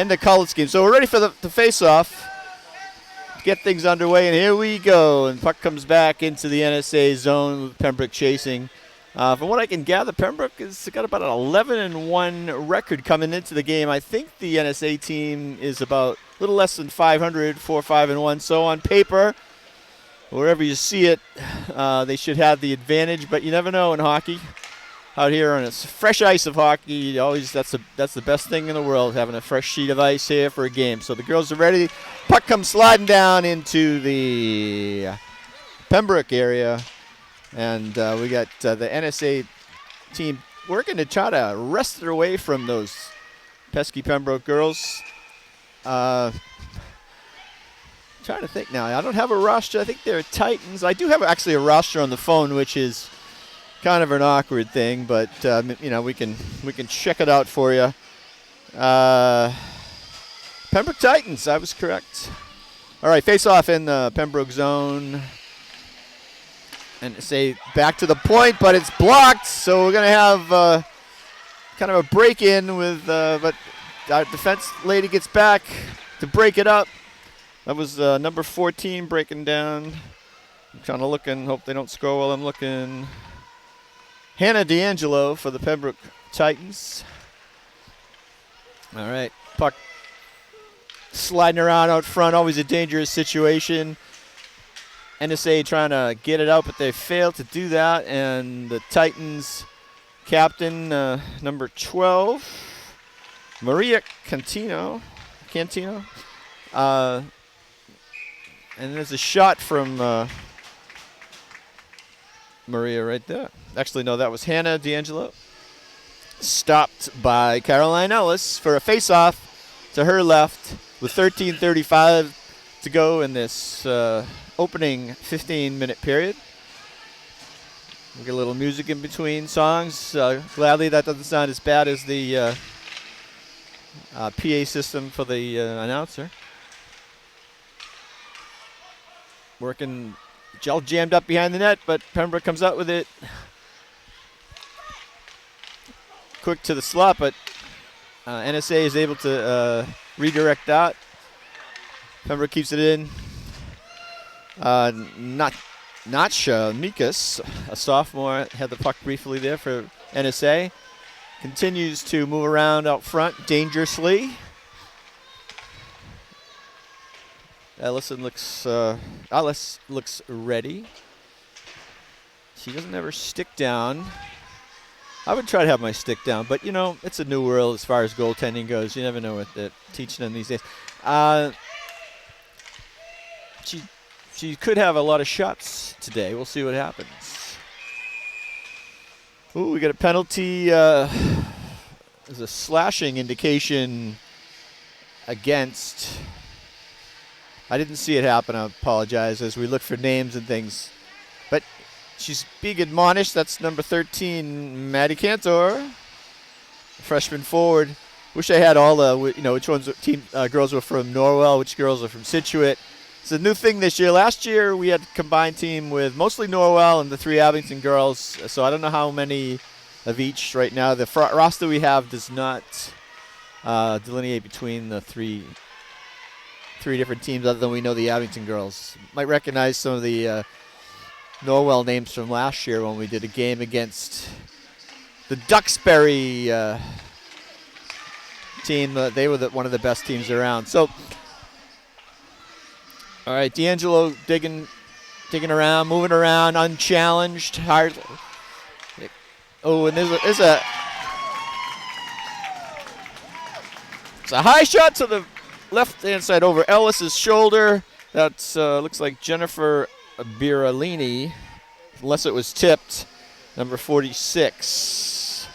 and the colored scheme. So we're ready for the face-off. Get things underway, and here we go. And puck comes back into the NSA zone with Pembroke chasing. From what I can gather, Pembroke has got about an 11-1 record coming into the game. I think the NSA team is about a little less than 500, 4-5-1. So on paper, wherever you see it, they should have the advantage. But you never know in hockey. Out here on a fresh ice of hockey, always that's the best thing in the world, having a fresh sheet of ice here for a game. So the girls are ready. Puck comes sliding down into the Pembroke area. And we got the NSA team working to try to wrest it away from those pesky Pembroke girls. Trying to think now. I don't have a roster. I think they're Titans. I do have actually a roster on the phone, which is kind of an awkward thing, but we can check it out for you. Pembroke Titans. I was correct. All right, face off in the Pembroke zone. And say back to the point, but it's blocked. So we're going to have kind of a break-in with, but our defense lady gets back to break it up. That was number 14 breaking down. I'm trying to look and hope they don't score while I'm looking. Hannah D'Angelo for the Pembroke Titans. All right, puck sliding around out front, always a dangerous situation. NSA trying to get it out, but they failed to do that. And the Titans captain, number 12, Maria Cantino. And there's a shot from Maria right there. Actually, no, that was Hannah D'Angelo. Stopped by Caroline Ellis for a face-off to her left with 13:35 to go in this opening 15-minute period. We get a little music in between songs. Gladly, that doesn't sound as bad as the PA system for the announcer. Working, gel jammed up behind the net, but Pembroke comes out with it. Quick to the slot, but NSA is able to redirect that. Pembroke keeps it in. Natsha Mikas, a sophomore, had the puck briefly there for NSA. Continues to move around out front dangerously. Alice looks ready. She doesn't have her stick down. I would try to have my stick down, but it's a new world as far as goaltending goes. You never know what they're teaching them these days. She could have a lot of shots today. We'll see what happens. Ooh, we got a penalty. There's a slashing indication against. I didn't see it happen. I apologize as we look for names and things. But she's being admonished. That's number 13, Maddie Cantor, freshman forward. Wish I had all the, which ones girls were from Norwell, which girls are from Scituate. It's a new thing this year. Last year we had a combined team with mostly Norwell and the 3 Abington girls. So I don't know how many of each right now. The roster we have does not delineate between the three different teams other than we know the Abington girls. Might recognize some of the Norwell names from last year when we did a game against the Duxbury team. They were one of the best teams around. So, all right, D'Angelo digging around, moving around, unchallenged. Hard. Oh, and there's a high shot to the left-hand side over Ellis's shoulder. That looks like Jennifer Biralini, unless it was tipped, number 46.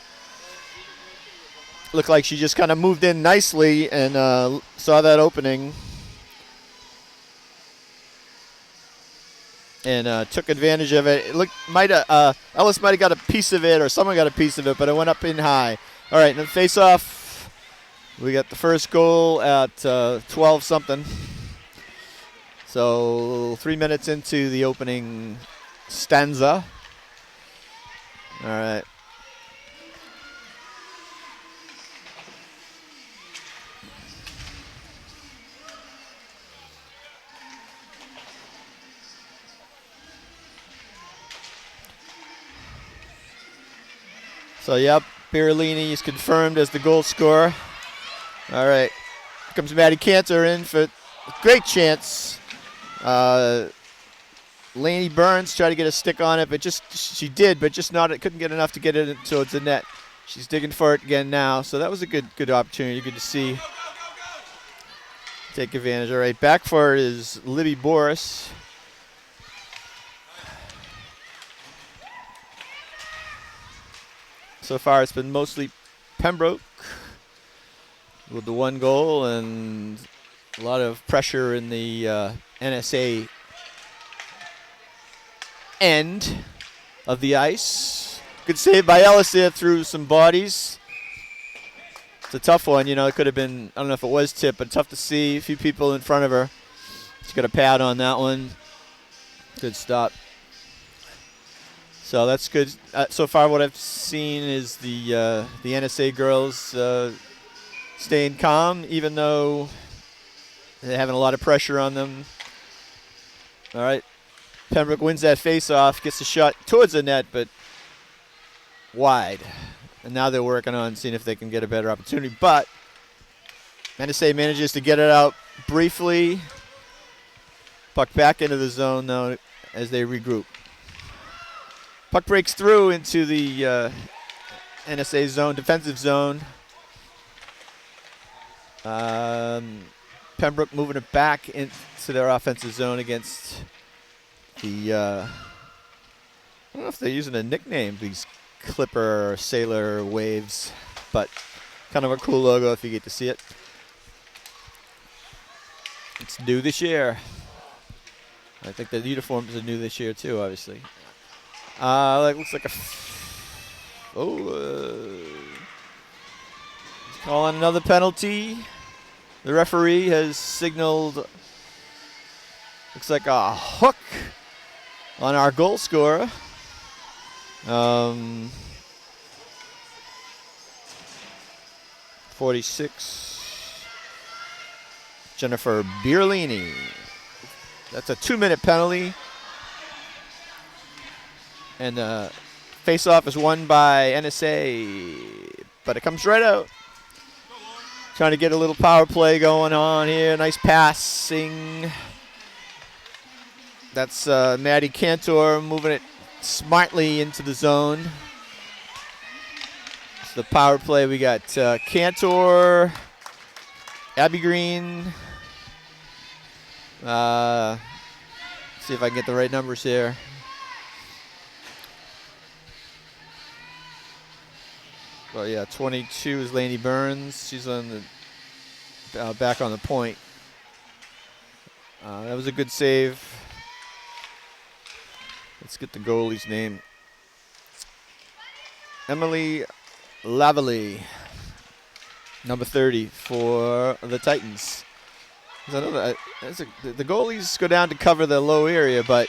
Looked like she just kind of moved in nicely and saw that opening and took advantage of it. It looked Ellis might have got a piece of it, or someone got a piece of it, but it went up in high. All right, and then face-off. We got the first goal at 12-something. So 3 minutes into the opening stanza. All right. So, yep, Berolini is confirmed as the goal scorer. All right. Here comes Maddie Cantor in for a great chance. Lainey Burns tried to get a stick on it, but she did, but just not. Couldn't get enough to get it towards the net. She's digging for it again now, so that was a good opportunity. Good to see. Take advantage. All right, back for it is Libby Boris. So far, it's been mostly Pembroke with the one goal and a lot of pressure in the NSA end of the ice. Good save by Ellis there through some bodies. It's a tough one, it could have been, I don't know if it was tipped, but tough to see. A few people in front of her. She's got a pad on that one. Good stop. So that's good. So far what I've seen is the NSA girls staying calm, even though they're having a lot of pressure on them. All right. Pembroke wins that face-off, gets a shot towards the net, but wide. And now they're working on seeing if they can get a better opportunity. But NSA manages to get it out briefly. Puck back into the zone, though, as they regroup. Puck breaks through into the NSA zone, defensive zone. Pembroke moving it back into their offensive zone against the, I don't know if they're using a nickname, these Clipper or Sailor Waves, but kind of a cool logo if you get to see it. It's new this year. I think the uniforms are new this year too, obviously. Looks like he's calling another penalty. The referee has signaled, looks like a hook on our goal scorer. 46, Jennifer Berolini. That's a 2-minute penalty. And the face-off is won by NSA, but it comes right out. Trying to get a little power play going on here. Nice passing. That's Maddie Cantor moving it smartly into the zone. It's the power play. We got Cantor, Abby Green. See if I can get the right numbers here. Well, yeah, 22 is Lainey Burns. She's on the back on the point. That was a good save. Let's get the goalie's name. Emily Lavalley, number 30 for the Titans. The goalies go down to cover the low area, but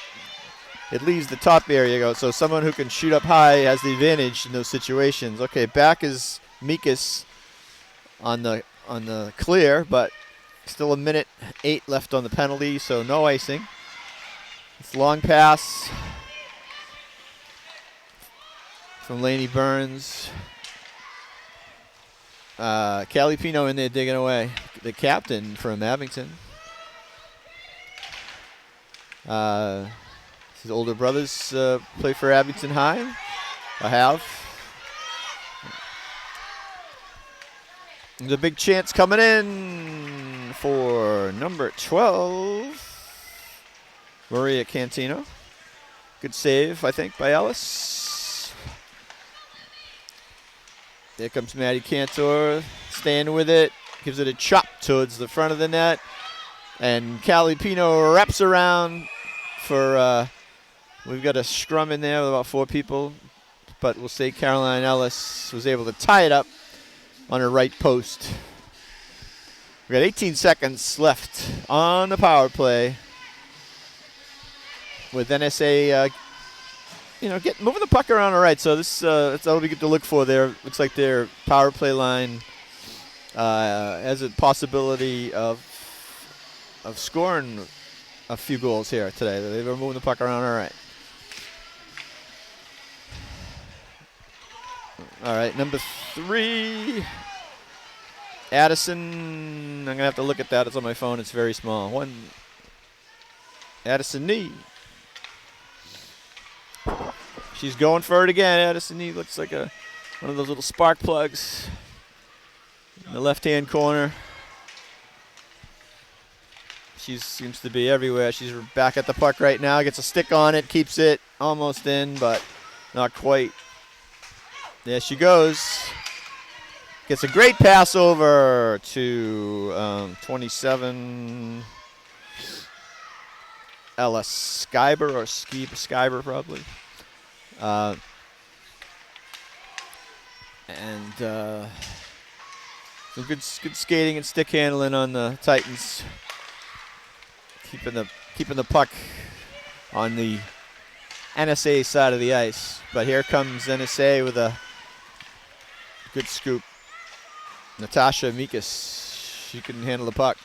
it leaves the top area. So someone who can shoot up high has the advantage in those situations. Okay, back is Mikas on the clear, but still 1:08 left on the penalty, so no icing. It's a long pass from Lainey Burns. Callie Pino in there digging away. The captain from Abington. His older brothers play for Abington High. I have. There's a big chance coming in for number 12, Maria Cantino. Good save, I think, by Ellis. There comes Maddie Cantor, staying with it. Gives it a chop towards the front of the net. And Callie Pino wraps around for, we've got a scrum in there with about 4 people. But we'll say Caroline Ellis was able to tie it up on her right post. We got 18 seconds left on the power play. With NSA, moving the puck around all right. So that'll be good to look for there. Looks like their power play line has a possibility of scoring a few goals here today. They were moving the puck around all right. All right, number 3. Addison. I'm going to have to look at that. It's on my phone. It's very small. Addison Nee. She's going for it again. Addison Nee looks like one of those little spark plugs in the left-hand corner. She seems to be everywhere. She's back at the puck right now. Gets a stick on it. Keeps it almost in, but not quite. There she goes. Gets a great pass over to 27 Ella Skyber or Skyber probably. Some good skating and stick handling on the Titans. Keeping the puck on the NSA side of the ice. But here comes NSA with a good scoop. Natasha Mikas, she can handle the puck.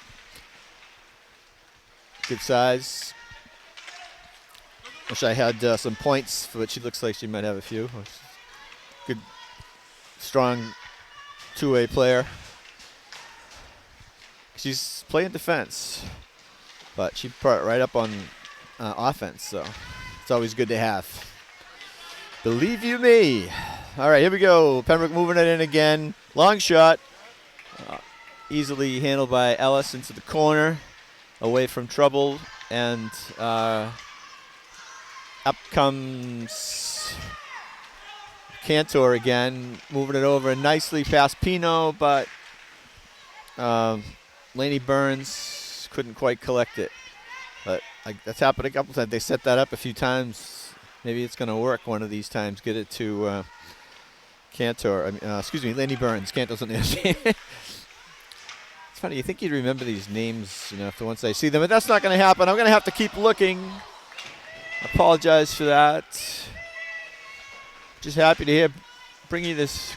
Good size. Wish I had some points, but she looks like she might have a few. Good, strong two-way player. She's playing defense, but she brought right up on offense, so it's always good to have. Believe you me. All right, here we go. Pembroke moving it in again. Long shot. Easily handled by Ellis into the corner, away from trouble, and up comes Cantor again, moving it over nicely past Pino, but Laney Burns couldn't quite collect it. But that's happened a couple times. They set that up a few times. Maybe it's going to work one of these times. Get it to Cantor. Laney Burns. Cantor's on the other team. It's funny. You think you'd remember these names, if once I see them, but that's not going to happen. I'm going to have to keep looking. Apologize for that. Just happy to bring you this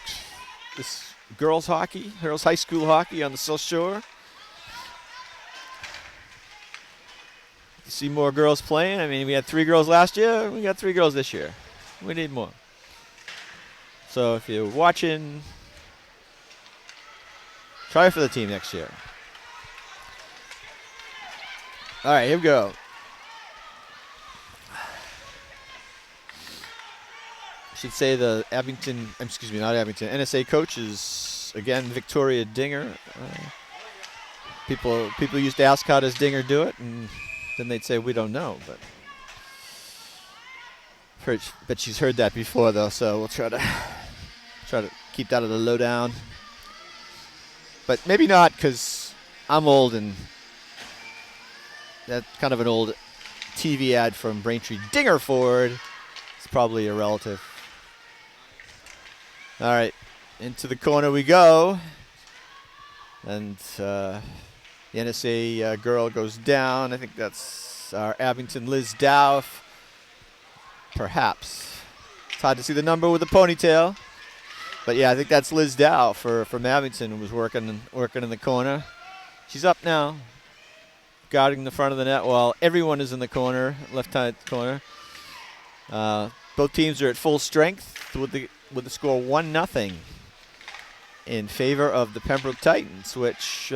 girls high school hockey on the South Shore. See more girls playing. I mean, we had 3 girls last year. We got 3 girls this year. We need more. So if you're watching, try for the team next year. All right, here we go. I should say the NSA coach is, again, Victoria Dinger. People used to ask, how does Dinger do it? And then they'd say, we don't know. But she's heard that before, though, so we'll try to keep that at a lowdown. But maybe not, because I'm old, and that's kind of an old TV ad from Braintree. Dinger Ford. It's probably a relative. All right, into the corner we go. And the NSA girl goes down. I think that's our Abington Liz Dow. Perhaps. It's hard to see the number with the ponytail. But yeah, I think that's Liz Dow from Abington, who was working in the corner. She's up now, guarding the front of the net while everyone is in the corner, left-hand corner. Both teams are at full strength with the score 1-0 in favor of the Pembroke Titans, which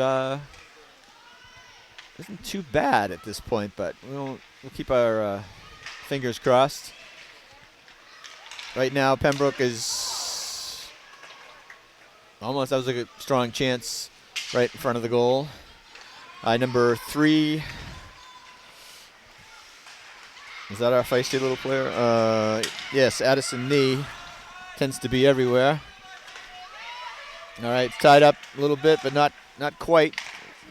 isn't too bad at this point, but we'll keep our fingers crossed. Right now, Pembroke is almost, that was a strong chance right in front of the goal. Number 3. Is that our feisty little player? Yes, Addison Nee tends to be everywhere. All right, it's tied up a little bit, but not quite.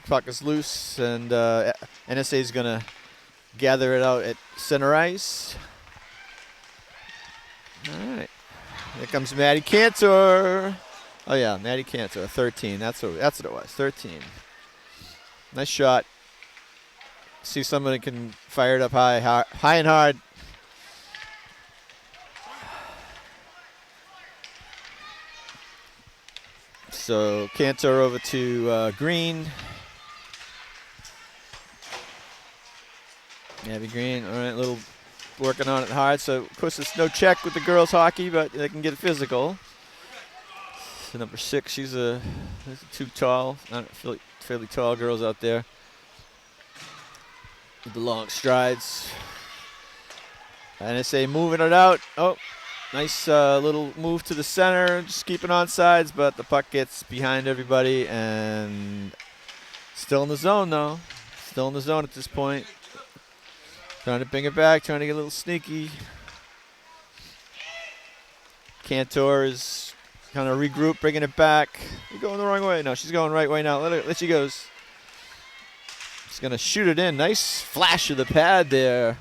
Puck is loose, and NSA is going to gather it out at center ice. All right, here comes Maddie Cantor. Oh yeah, Maddie Cantor, 13. That's what it was, 13. Nice shot. See somebody can fire it up high and hard. So Cantor over to Green. Abby Green, all right, little working on it hard. So of course it's no check with the girls hockey, but they can get physical. to number 6. She's too tall. Not fairly tall girls out there with the long strides. NSA moving it out. Oh, nice little move to the center. Just keeping on sides, but the puck gets behind everybody and still in the zone, though. Still in the zone at this point. Trying to bring it back, trying to get a little sneaky. Cantor is kind of regroup, bringing it back. You're going the wrong way. No, she's going right way now. Let she goes. She's going to shoot it in. Nice flash of the pad there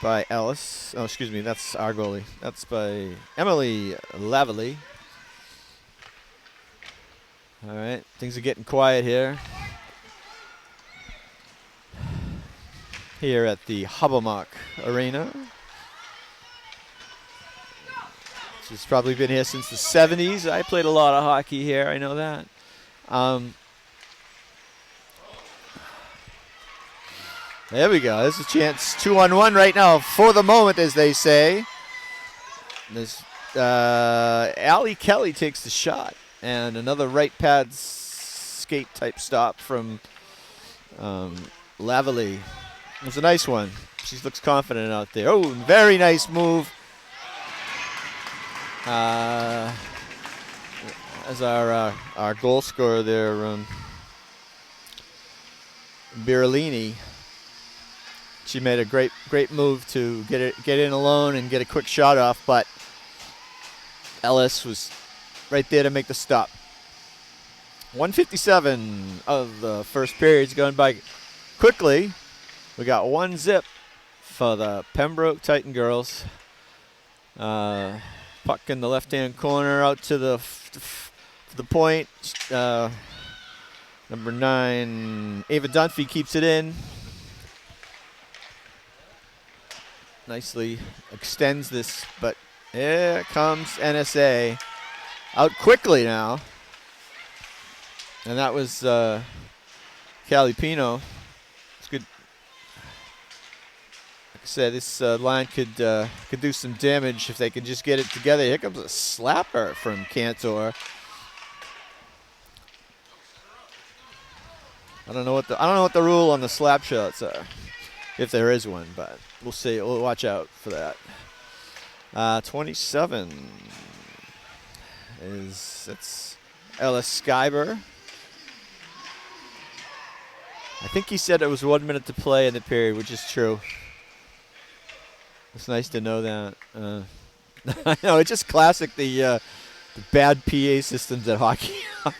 by Ellis. Oh, excuse me, that's our goalie. That's by Emily Lavely. All right, things are getting quiet here. Here at the Pembroke Arena. She's probably been here since the 70s. I played a lot of hockey here, I know that. There we go. There's a chance. 2-on-1 right now for the moment, as they say. This Allie Kelly takes the shot. And another right pad skate type stop from Lavely. It was a nice one. She looks confident out there. Oh, very nice move. As our goal scorer there, Birolini. She made a great move to get in alone and get a quick shot off, but Ellis was right there to make the stop. 1:57 of the first period's going by quickly. We got 1-0 for the Pembroke Titan girls. Puck in the left-hand corner out to the point. Number 9, Ava Dunphy keeps it in. Nicely extends this, but here comes NSA out quickly now. And that was Callie Pino. It's good. Like I said, this line could do some damage if they can just get it together. Here comes a slapper from Cantor. I don't know what the rule on the slap shots are, if there is one, but we'll see. We'll watch out for that. 27 it's Ellis Skyber. I think he said it was 1 minute to play in the period, which is true. It's nice to know that. I know, it's just classic, the bad PA systems at hockey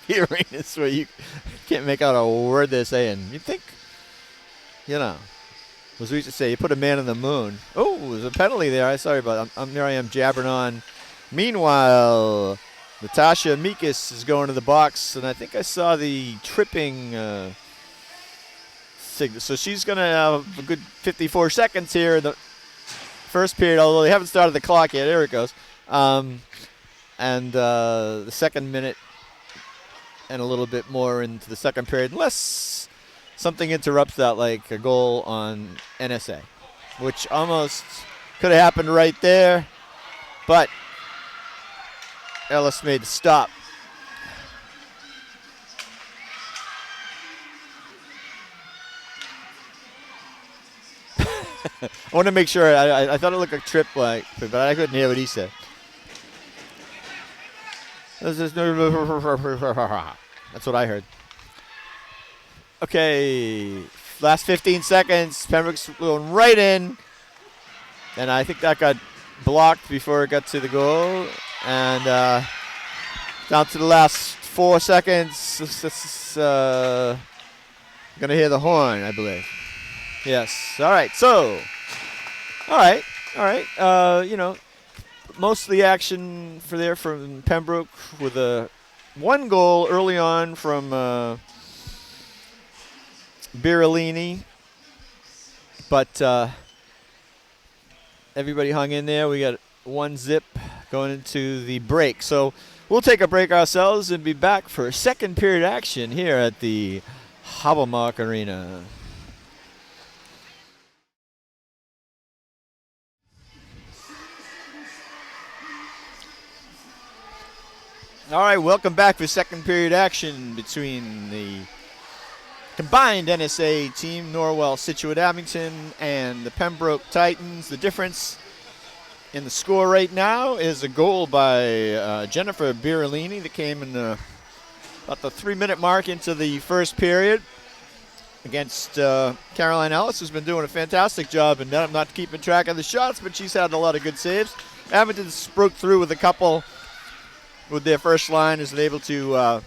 arenas where you can't make out a word they're saying. You'd think, as we used to say, you put a man on the moon. Oh, there's a penalty there. Sorry about that. Here I am jabbering on. Meanwhile, Natasha Mikas is going to the box, and I think I saw the tripping signal. So she's going to have a good 54 seconds here in the first period, although they haven't started the clock yet. There it goes. And the second minute and a little bit more into the second period, unless something interrupts that, like a goal on NSA, which almost could have happened right there, but Ellis made the stop. I want to make sure. I thought it looked like a trip, but I couldn't hear what he said. That's what I heard. Okay, last 15 seconds. Pembroke's going right in, and I think that got blocked before it got to the goal. And down to the last 4 seconds. Gonna hear the horn, I believe. Yes. All right. So, all right. Most of the action from Pembroke with a 1 goal early on from Birolini, but everybody hung in there. We got 1-0 going into the break. So we'll take a break ourselves and be back for second period action here at the Pembroke Arena. All right, welcome back for second period action between the combined NSA team, Norwell, Scituate, Abington, and the Pembroke Titans. The difference in the score right now is a goal by Jennifer Birolini that came in about the 3-minute mark into the first period against Caroline Ellis, who's been doing a fantastic job and not keeping track of the shots, but she's had a lot of good saves. Abington broke through with a couple with their first line, is able to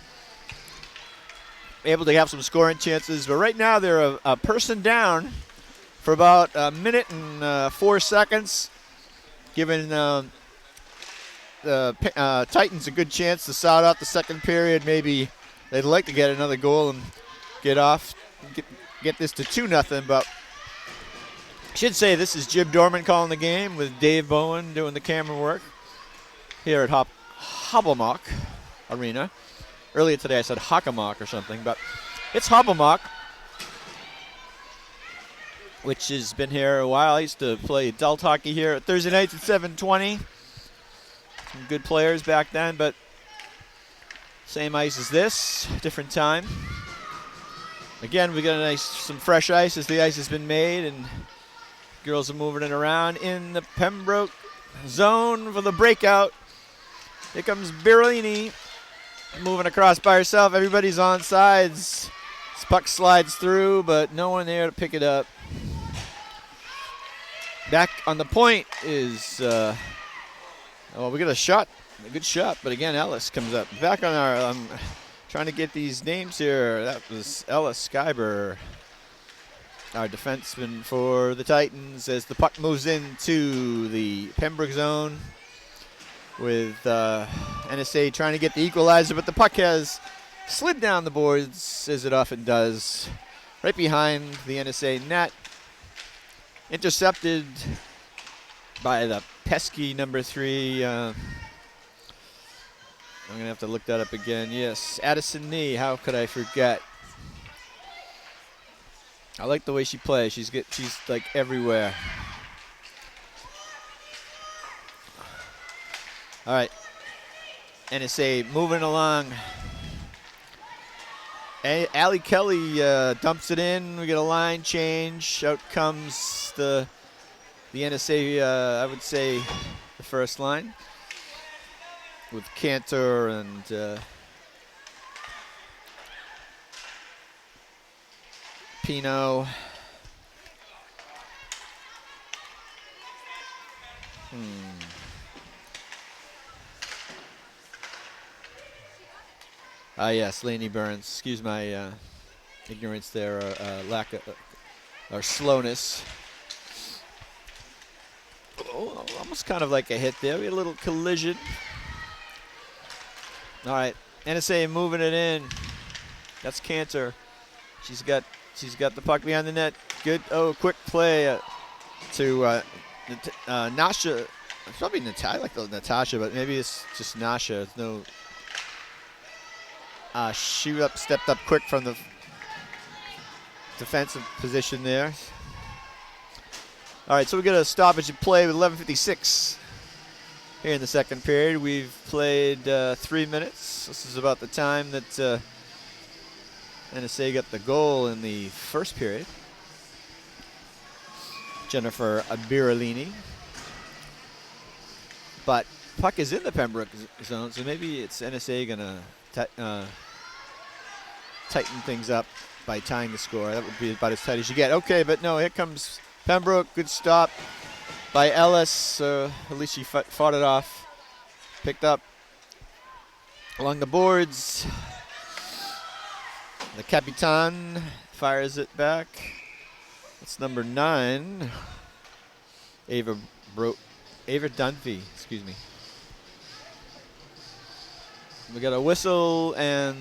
have some scoring chances. But right now they're a person down for about a minute and 4 seconds, giving the Titans a good chance to start out the second period. Maybe they'd like to get another goal and get this to 2-0. But I should say this is Jim Dorman calling the game with Dave Bowen doing the camera work here at Hobblmock Arena. Earlier today I said Hockamock or something, but it's Hobblmock, which has been here a while. I used to play adult hockey here Thursday nights at 7:20. Some good players back then, but same ice as this, different time. Again, we got some fresh ice as the ice has been made, and girls are moving it around in the Pembroke zone for the breakout. Here comes Birolini moving across by herself. Everybody's on sides. This puck slides through, but no one there to pick it up. Back on the point is, we got a good shot, but again, Ellis comes up. Back on our, trying to get these names here. That was Ellis Skyber, our defenseman for the Titans, as the puck moves into the Pembroke zone with NSA trying to get the equalizer, but the puck has slid down the boards, as it often does, right behind the NSA net. Intercepted by the pesky number 3. I'm going to have to look that up again. Yes, Addison Nee, how could I forget? I like the way she plays. She's like everywhere. All right, NSA moving along. Allie Kelly dumps it in. We get a line change. Out comes the NSA, I would say, the first line with Cantor and Pino. Yes, Laney Burns. Excuse my ignorance there, lack of, or slowness. Oh, almost kind of like a hit there. We had a little collision. All right, NSA moving it in. That's Cantor. She's got the puck behind the net. Good. Oh, quick play to Nasha. It's probably Natasha, like Natasha, but maybe it's just Nasha. It's no. She stepped up quick from the defensive position there. All right, so we got a stoppage of play with 11:56 here in the second period. We've played 3 minutes. This is about the time that NSA got the goal in the first period. Jennifer Birolini. But puck is in the Pembroke zone, so maybe it's NSA going to tighten things up by tying the score. That would be about as tight as you get. Okay, but no, here comes Pembroke. Good stop by Ellis. At least she fought it off. Picked up along the boards. The Capitan fires it back. It's number 9. Ava Dunphy, excuse me. We got a whistle, and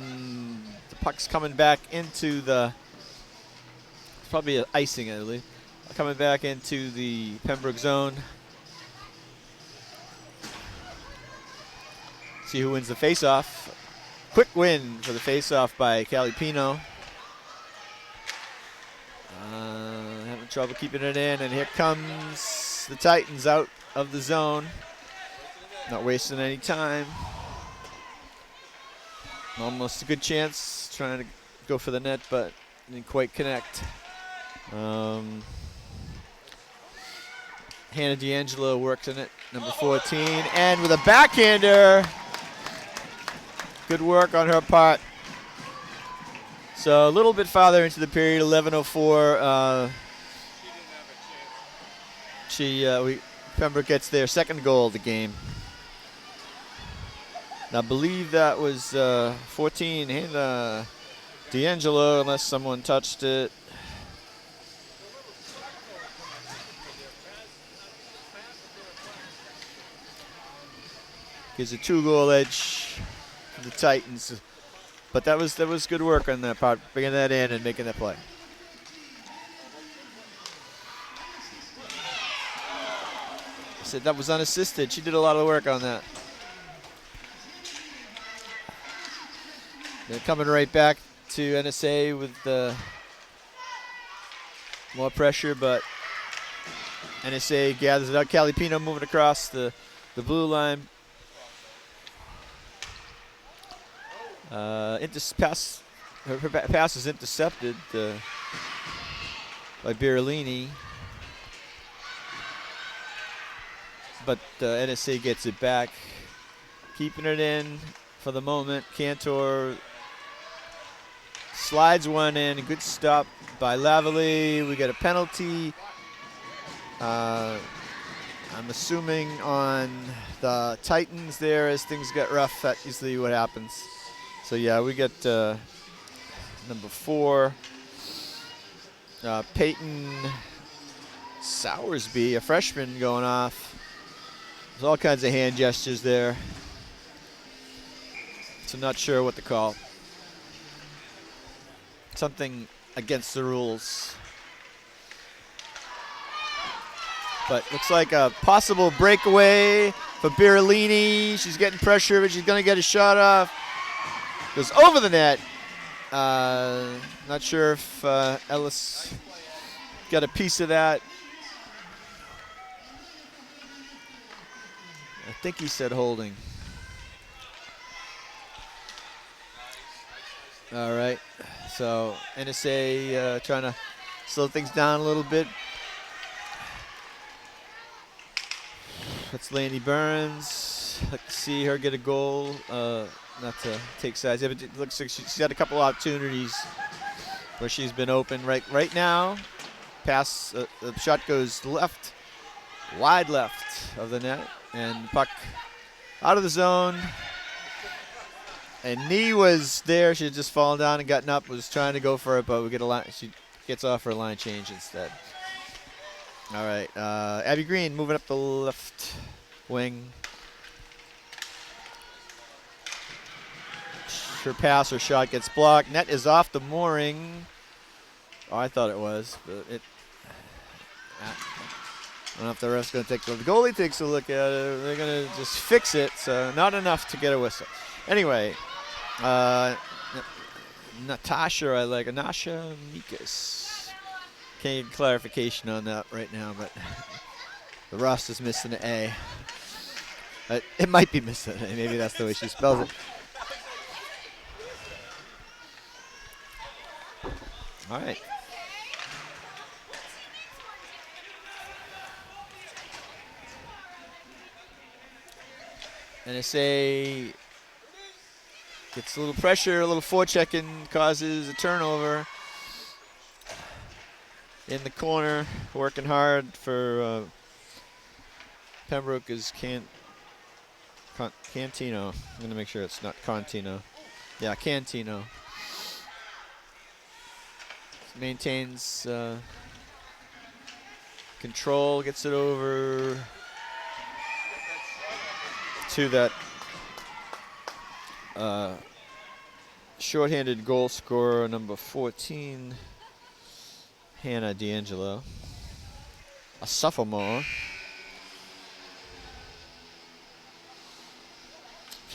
the puck's coming back into the, it's probably an icing, I believe. Coming back into the Pembroke zone. See who wins the faceoff. Quick win for the faceoff by Callie Pino. Having trouble keeping it in, and here comes the Titans out of the zone. Not wasting any time. Almost a good chance, trying to go for the net, but didn't quite connect. Hannah D'Angelo works in it, number 14, and with a backhander. Good work on her part. So a little bit farther into the period, 11:04. Pembroke gets their second goal of the game. And I believe that was 14 Hannah D'Angelo, unless someone touched it. Gives a 2-goal edge to the Titans. But that was good work on that part, bringing that in and making that play. I said that was unassisted. She did a lot of work on that. They're coming right back to NSA with more pressure, but NSA gathers it out. Calipino moving across the blue line. Her pass is intercepted by Birolini, but NSA gets it back, keeping it in for the moment. Cantor slides one in, a good stop by Lavalley. We get a penalty. I'm assuming on the Titans there as things get rough. That's usually what happens. So yeah, we get number 4, Peyton Sowersby, a freshman, going off. There's all kinds of hand gestures there. So not sure what to call. Something against the rules. But looks like a possible breakaway for Birolini. She's getting pressure, but she's going to get a shot off. Goes over the net. Not sure if Ellis got a piece of that. I think he said holding. All right. So NSA trying to slow things down a little bit. That's Laney Burns. Like to see her get a goal. Not to take sides, but it looks like she's had a couple opportunities where she's been open. Right now, pass, the shot goes left, wide left of the net, and puck out of the zone. And knee was there. She had just fallen down and gotten up, was trying to go for it, but we get a line. She gets off her line change instead. All right, Abby Green moving up the left wing. Her pass or shot gets blocked. Net is off the mooring. Oh, I thought it was, but it. I don't know if the ref's going to take the goalie takes a look at it. They're going to just fix it, so not enough to get a whistle. Anyway, Anasha Mikas. Can't get clarification on that right now, but the roster's missing an A. It might be missing an A. Maybe that's the way she spells it. All right. NSA gets a little pressure, a little forechecking, causes a turnover in the corner. Working hard for Pembroke is Cantino. I'm going to make sure it's not Contino. Yeah, Cantino. Maintains control, gets it over to that shorthanded goal scorer, number 14, Hannah D'Angelo, a sophomore.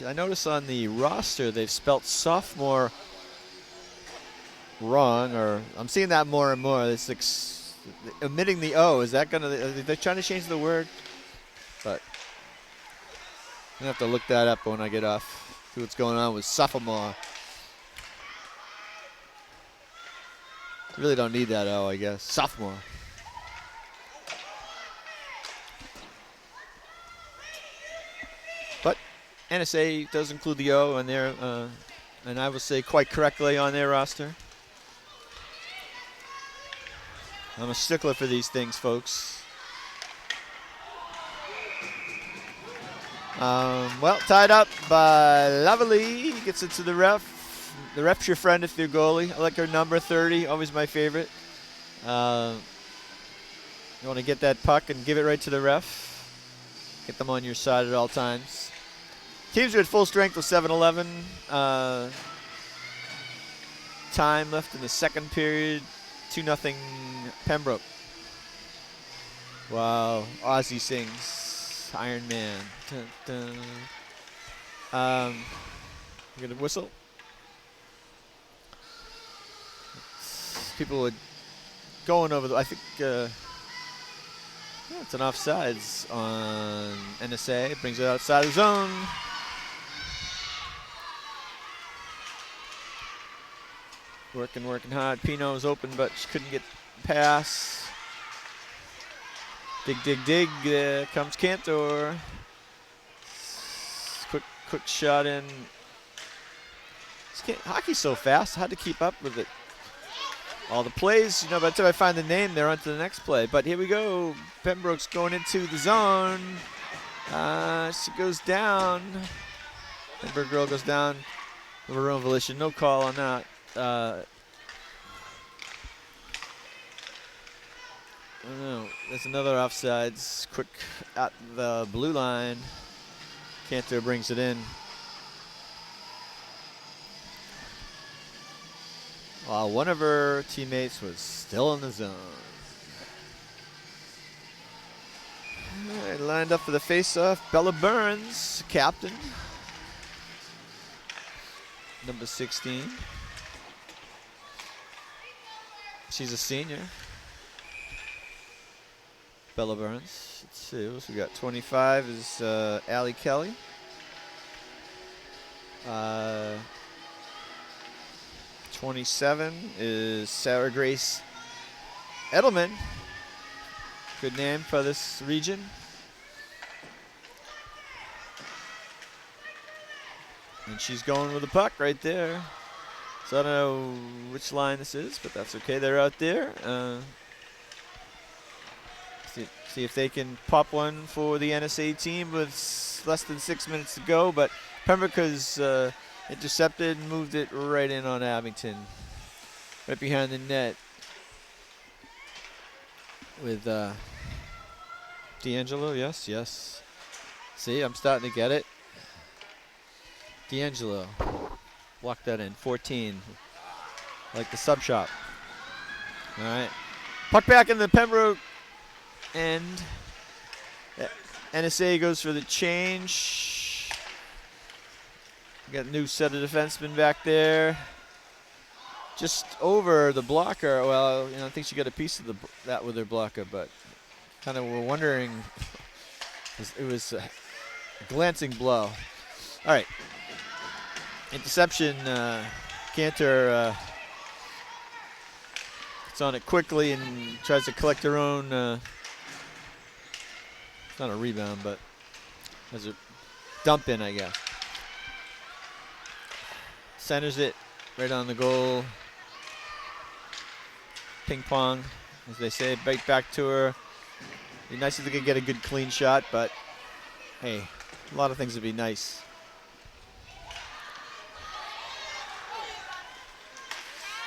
I notice on the roster they've spelt sophomore wrong, or I'm seeing that more and more. It's like omitting the O. Is that gonna? Are they trying to change the word? But I'm gonna have to look that up when I get off. See what's going on with sophomore. Really don't need that O, I guess. Sophomore. But NSA does include the O on their, and I will say quite correctly, on their roster. I'm a stickler for these things, folks. Well, tied up by Lovely. Gets it to the ref. The ref's your friend if they're goalie. I like her number 30, always my favorite. You want to get that puck and give it right to the ref. Get them on your side at all times. Teams are at full strength with 7:11. Time left in the second period. 2-0 Pembroke. Wow, Ozzy sings Iron Man. Dun, dun. You get a whistle. People would going over the. I think it's an offsides on NSA. It brings it outside the zone. Working hard. Pino was open, but she couldn't get pass. Dig. Comes Cantor. Quick shot in. Hockey's so fast. Hard to keep up with it. All the plays, by the time I find the name, they're on to the next play. But here we go. Pembroke's going into the zone. She goes down. Pembroke girl goes down of her own volition. No call on that. I don't know. There's another offsides. Quick at the blue line. Cantor brings it in. While one of her teammates was still in the zone. All right, lined up for the face-off. Bella Burns, captain. Number 16. She's a senior. Bella Burns. Let's see, what else we got? 25 is Allie Kelly. 27 is Sarah Grace Edelman. Good name for this region. And she's going with the puck right there. So I don't know which line this is, but that's okay. They're out there. See if they can pop one for the NSA team with less than 6 minutes to go. But Pembroke has intercepted and moved it right in on Abington. Right behind the net with D'Angelo. Yes. See, I'm starting to get it. D'Angelo. Lock that in. 14. Like the sub shop. All right. Puck back in the Pembroke end. NSA goes for the change. We got a new set of defensemen back there. Just over the blocker. Well, I think she got a piece of that with her blocker, but kind of we're wondering. It was a glancing blow. All right. Interception. Cantor gets on it quickly and tries to collect her own. It's not a rebound, but as a dump in, I guess. Centers it right on the goal. Ping pong, as they say, right back to her. Be nice if they could get a good clean shot, but hey, a lot of things would be nice.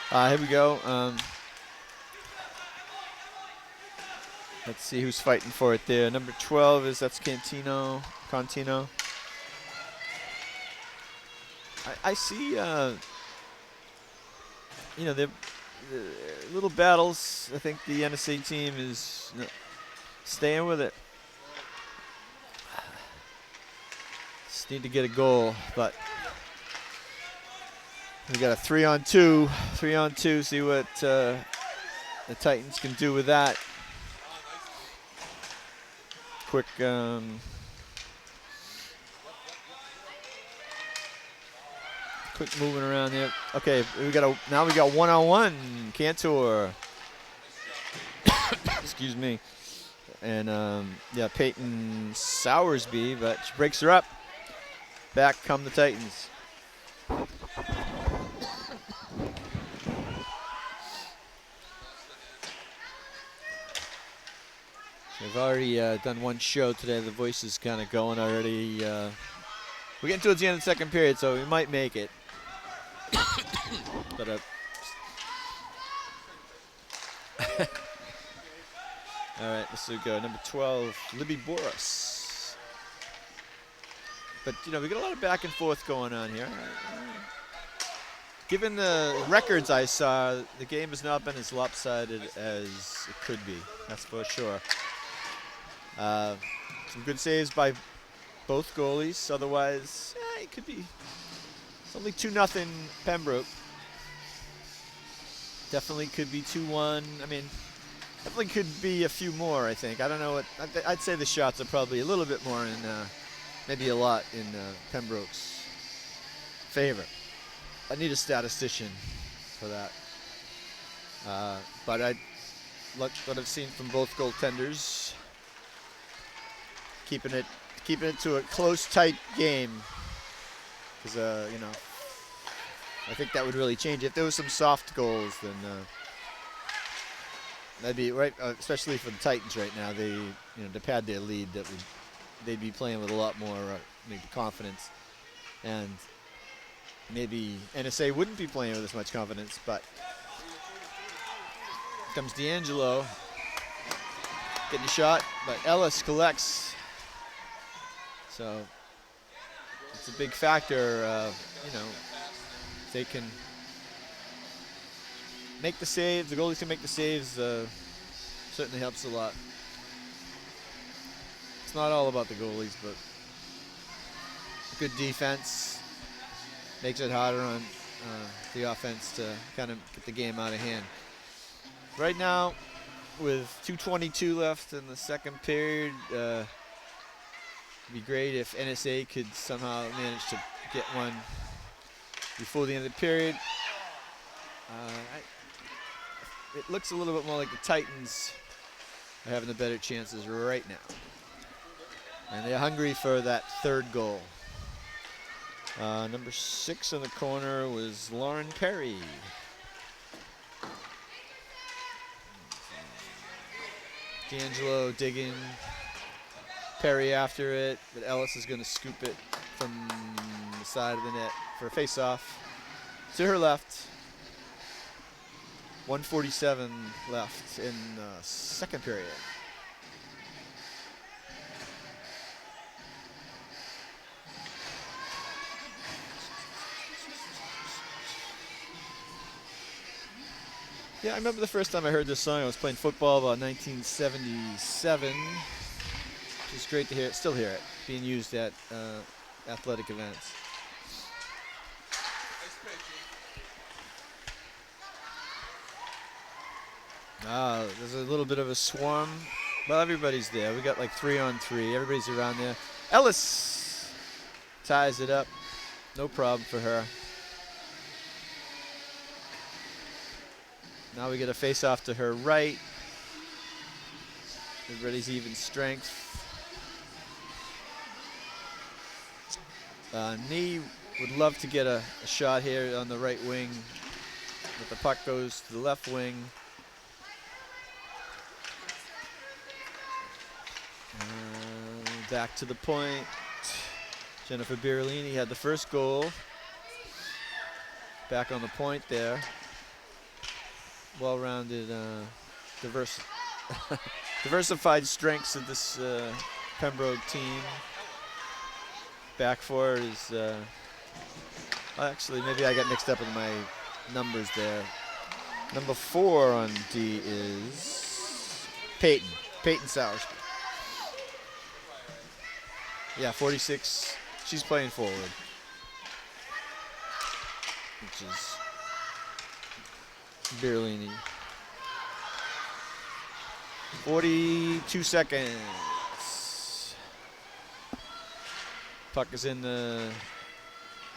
Here we go. Let's see who's fighting for it there. Number 12 that's Contino. I see, the little battles. I think the NSA team is staying with it. Just need to get a goal, but we got a 3-on-2. 3-on-2, see what the Titans can do with that. Quick Quick moving around there. Okay, now we got one-on-one. Cantor. Excuse me. And yeah, Peyton Sowersby, but she breaks her up. Back come the Titans. We've already done one show today. The voice is kind of going already. We're getting towards the end of the second period, so we might make it. But all right, let's go. Number 12, Libby Boris. But, you know, we got a lot of back and forth going on here. Given the records I saw, the game has not been as lopsided as it could be. That's for sure. Some good saves by both goalies. Otherwise, it could be. It's only 2-0 Pembroke. Definitely could be 2-1. I mean, definitely could be a few more, I think. I don't know what. I'd say the shots are probably a little bit more in, maybe a lot in Pembroke's favor. I need a statistician for that. But I look what I've seen from both goaltenders, keeping it to a close, tight game. Because you know, I think that would really change it. If there was some soft goals, then that'd be right. Especially for the Titans right now, to pad their lead, they'd be playing with a lot more maybe confidence, and maybe NSA wouldn't be playing with as much confidence. But here comes D'Angelo getting a shot, but Ellis collects. So it's a big factor. If they can make the saves, the goalies can make the saves, certainly helps a lot. It's not all about the goalies, but good defense makes it harder on the offense to kind of get the game out of hand. Right now, with 2:22 left in the second period, it'd be great if NSA could somehow manage to get one before the end of the period. It looks a little bit more like the Titans are having the better chances right now. And they're hungry for that third goal. Number 6 in the corner was Lauren Perry. D'Angelo digging. Perry after it, but Ellis is going to scoop it from the side of the net for a face-off. To her left. 1:47 left in the second period. Yeah, I remember the first time I heard this song. I was playing football about 1977. It's great to hear it, still hear it, being used at athletic events. There's a little bit of a swarm. Well, everybody's there. We got like 3-on-3. Everybody's around there. Ellis ties it up. No problem for her. Now we get a face-off to her right. Everybody's even strength. Nee would love to get a shot here on the right wing, but the puck goes to the left wing. Back to the point. Jennifer Birolini had the first goal. Back on the point there. Well-rounded, diversified strengths of this Pembroke team. Back four is, actually, maybe I got mixed up with my numbers there. Number 4 on D is Peyton Sowersby. Yeah, 46. She's playing forward, which is Birolini. 42 seconds. Puck is in the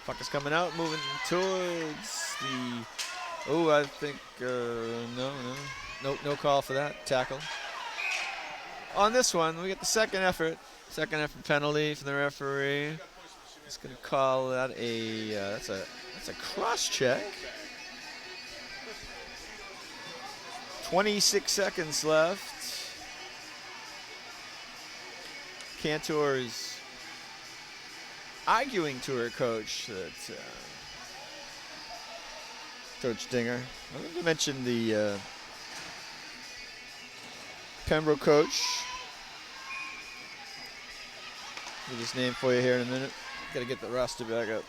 Puck is coming out, moving towards the. Oh, I think no call for that tackle. On this one, we get the second effort penalty from the referee. He's going to call that that's a cross check. 26 seconds left. Cantor is arguing to her coach that Coach Dinger. I'm going to mention the Pembroke coach. Get his name for you here in a minute. Got to get the roster back up.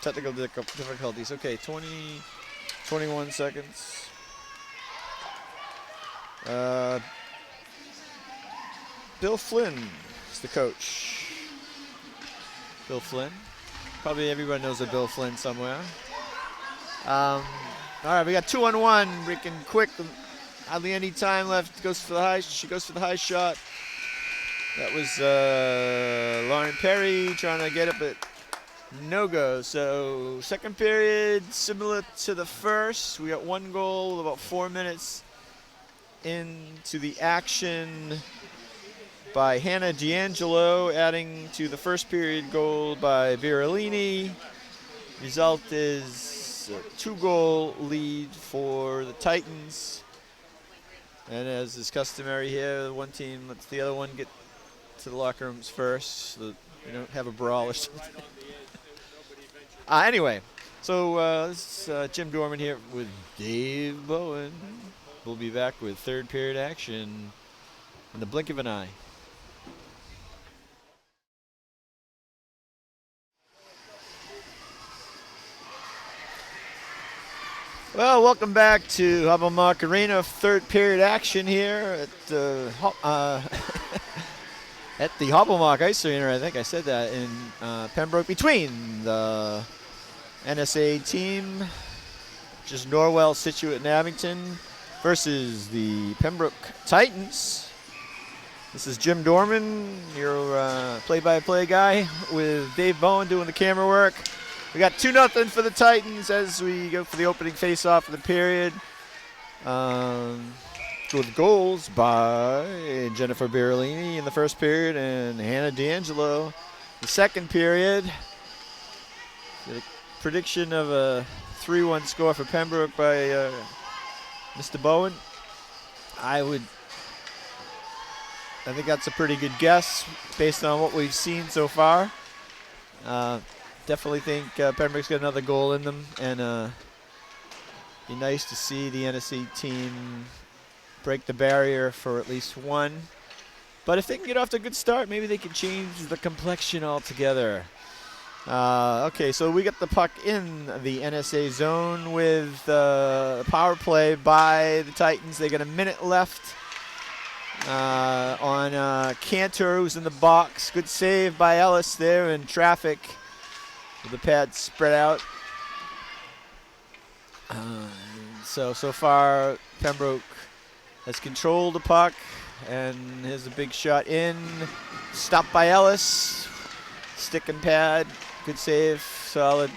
Technical difficulties. Okay, 21 seconds. Bill Flynn is the coach. Bill Flynn. Probably everybody knows a Bill Flynn somewhere. All right, we got 2-on-1. Breaking quick. Hardly any time left. She goes for the high shot. That was Lauren Perry trying to get it, but no go. So second period, similar to the first. We got one goal, about 4 minutes into the action by Hannah D'Angelo, adding to the first period goal by Virolini. Result is a 2-goal lead for the Titans. And as is customary here, one team lets the other one get to the locker rooms first so that we don't have a brawl or something. Anyway, so this is Jim Dorman here with Dave Bowen. We'll be back with third period action in the blink of an eye. Well, welcome back to Hobble-Mock Arena. Third period action here at at the Hobble-Mock Ice Arena. I think I said that in Pembroke, between the NSA team, which is Norwell, Scituate, and Abington, versus the Pembroke Titans. This is Jim Dorman, your play-by-play guy, with Dave Bowen doing the camera work. We got 2-0 for the Titans as we go for the opening face-off of the period. With goals by Jennifer Birolini in the first period and Hannah D'Angelo the second period. The prediction of a 3-1 score for Pembroke by Mr. Bowen. I think that's a pretty good guess based on what we've seen so far. Definitely think Pembroke's got another goal in them, and be nice to see the NSC team break the barrier for at least one. But if they can get off to a good start, maybe they can change the complexion altogether. Okay, so we got the puck in the NSA zone with power play by the Titans. They got a minute left on Cantor, who's in the box. Good save by Ellis there in traffic with the pad spread out. So far, Pembroke has controlled the puck, and here's a big shot in. Stopped by Ellis. Stick and pad. Good save. Solid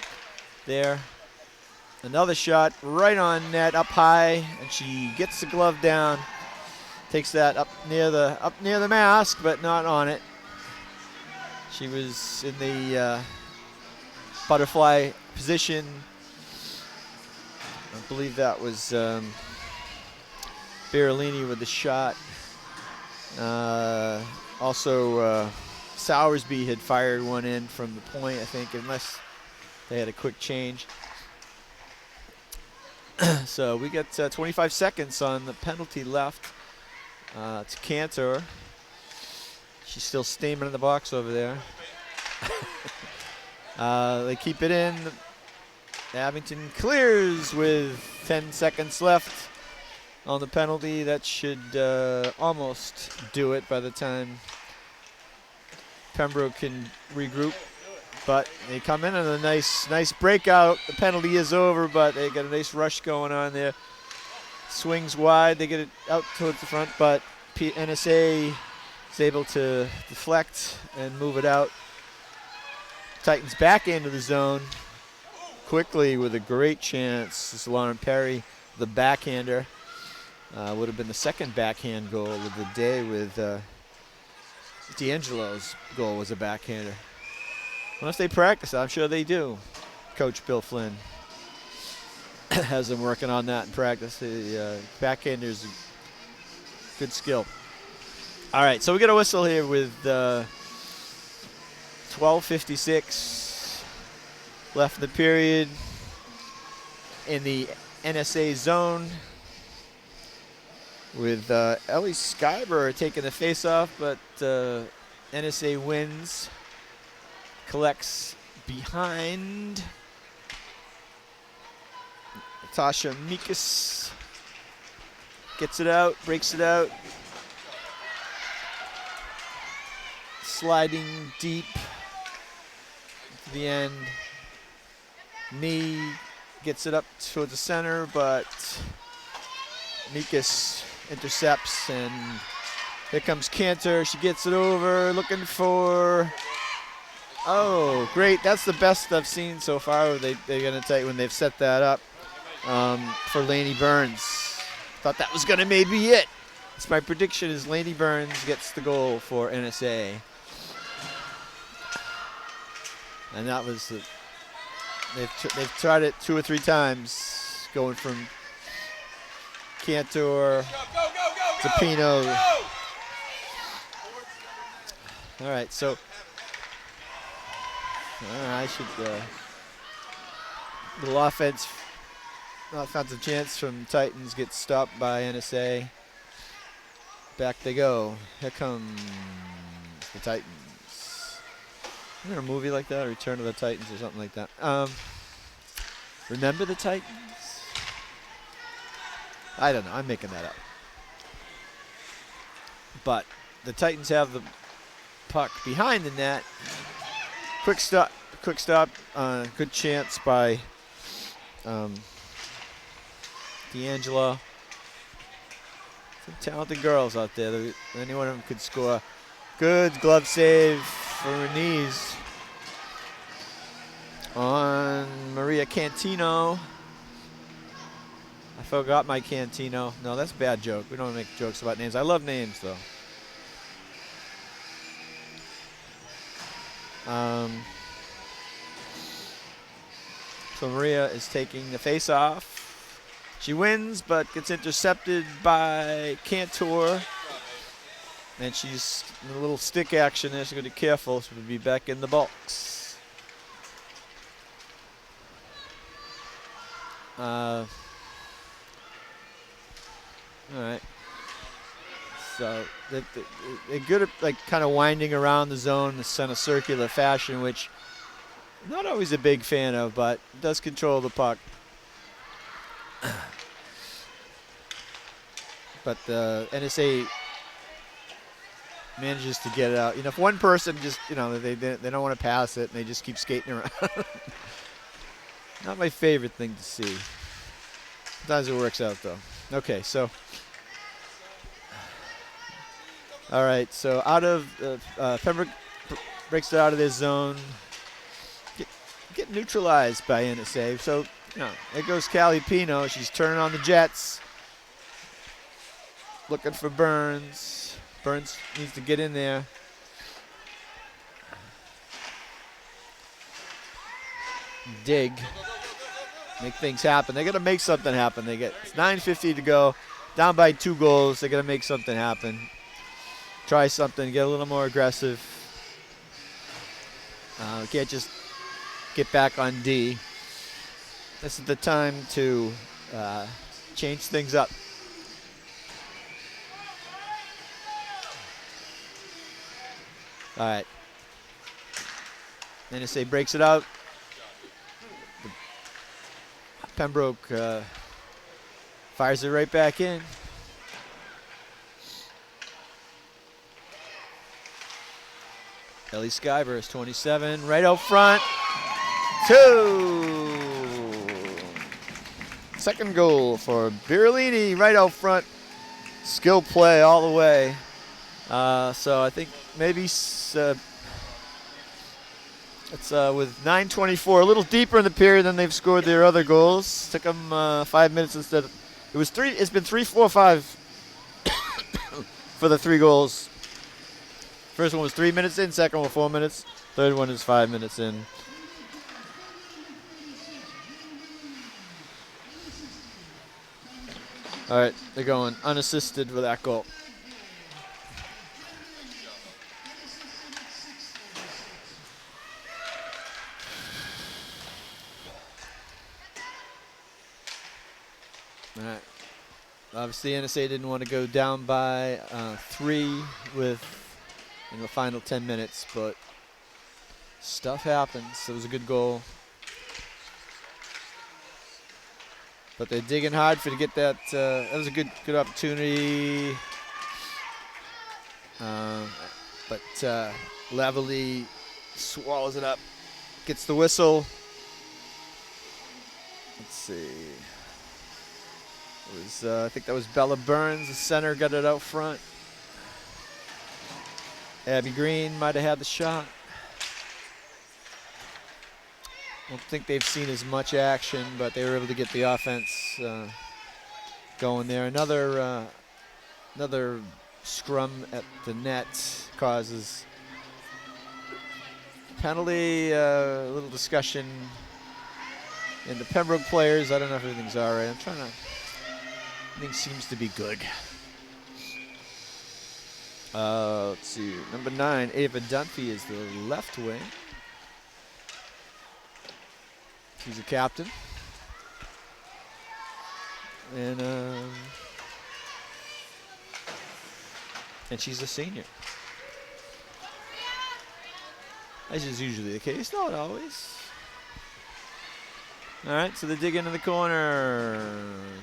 there. Another shot right on net, up high, and she gets the glove down. Takes that up near the mask, but not on it. She was in the butterfly position. I believe that was Birolini with the shot. Also, Sowersby had fired one in from the point, I think, unless they had a quick change. So we got 25 seconds on the penalty left to Cantor. She's still steaming in the box over there. They keep it in. Abington clears with 10 seconds left on the penalty. That should almost do it by the time Pembroke can regroup. But they come in on a nice breakout. The penalty is over, but they got a nice rush going on there. Swings wide. They get it out towards the front, but NSA is able to deflect and move it out. Titans back into the zone. quickly with a great chance. This is Lauren Perry, the backhander. Would have been the second backhand goal of the day with D'Angelo's goal was a backhander. Unless they practice, I'm sure they do. Coach Bill Flynn has them working on that in practice. The backhander's a good skill. All right, so we got a whistle here with 12:56 left in the period in the NSA zone with Ellie Skyber taking the face-off, but NSA wins, collects behind. Tasha Mikas gets it out, breaks it out. Sliding deep to the end. Knee gets it up towards the center, but Mikas intercepts, and here comes Cantor. She gets it over, looking for, oh, great. That's the best I've seen so far. They're going to take when they've set that up for Lainey Burns. Thought that was going to maybe it. It's my prediction is Lainey Burns gets the goal for NSA. And that was, they've tried it 2 or 3 times, going from Cantor to Pino. All right, so I should little offensive chance from Titans gets stopped by NSA. Back they go. Here comes the Titans. Isn't there a movie like that, Return of the Titans or something like that? Remember the Titans? I don't know. I'm making that up. But the Titans have the puck behind the net. Quick stop. Good chance by D'Angelo. Some talented girls out there. Any one of them could score. Good glove save for her knees on Maria Cantino. I forgot my Cantino. No, that's a bad joke. We don't make jokes about names. I love names, though. So Maria is taking the face-off. She wins, but gets intercepted by Cantor. And she's in a little stick action there. She's going to be careful. She'll be back in the box. All right. So they're good at like kind of winding around the zone in this kind of circular fashion, which I'm not always a big fan of, but does control the puck. But the NSA manages to get it out. You know, if one person just, you know, they don't want to pass it and they just keep skating around. Not my favorite thing to see. Sometimes it works out though. Okay, so. All right, so out of Pembroke breaks it out of this zone. Get neutralized by NSA. So, you know, there goes Callie Pino. She's turning on the Jets. Looking for Burns. Burns needs to get in there. Dig. Make things happen. They got to make something happen. It's 9:50 to go. Down by 2 goals. They got to make something happen. Try something. Get a little more aggressive. Can't just get back on D. This is the time to change things up. All right. NSA breaks it out. Pembroke fires it right back in. Ellie Skyber is 27, right out front. 2. Second goal for Birolini, right out front. Skill play all the way. So I think maybe It's with 9:24, a little deeper in the period than they've scored their other goals. Took them 5 minutes instead of, it was 3. It's been 3, 4, 5 for the 3 goals. First one was 3 minutes in, second one 4 minutes, third one is 5 minutes in. All right, they're going unassisted with that goal. All right. Obviously, NSA didn't want to go down by 3 with in the final 10 minutes, but stuff happens. It was a good goal. But they're digging hard to get that. That was a good opportunity. But Lavalley swallows it up, gets the whistle. Let's see. It was, I think that was Bella Burns, the center, got it out front. Abby Green might have had the shot. I don't think they've seen as much action, but they were able to get the offense going there. Another scrum at the net causes penalty. A little discussion in the Pembroke players. I don't know if everything's all right. Everything seems to be good. Let's see. Number 9, Ava Dunphy is the left wing. She's a captain. And she's a senior. As is usually the case, not always. All right, so they dig into the corner.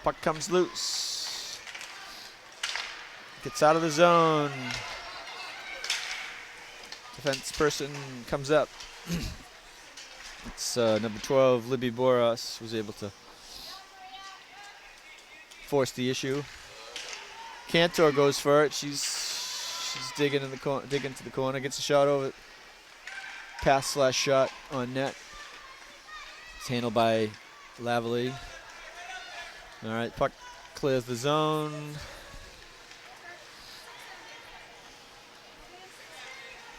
Puck comes loose. Gets out of the zone. Defense person comes up. It's number 12, Libby Boras, was able to force the issue. Cantor goes for it. She's digging to the corner, gets a shot over. Pass/shot on net. It's handled by Lavalley. All right, puck clears the zone.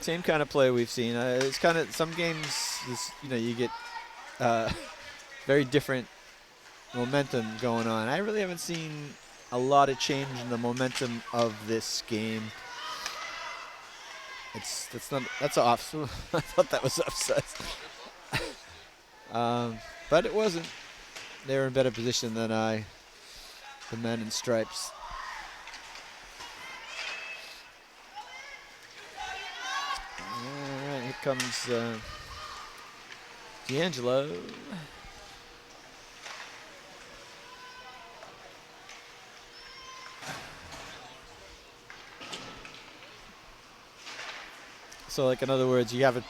Same kind of play we've seen. It's kind of some games. You get very different momentum going on. I really haven't seen a lot of change in the momentum of this game. That's off. I thought that was offside. But it wasn't. They were in better position than the men in stripes. All right, here comes D'Angelo. So, like, in other words, you have a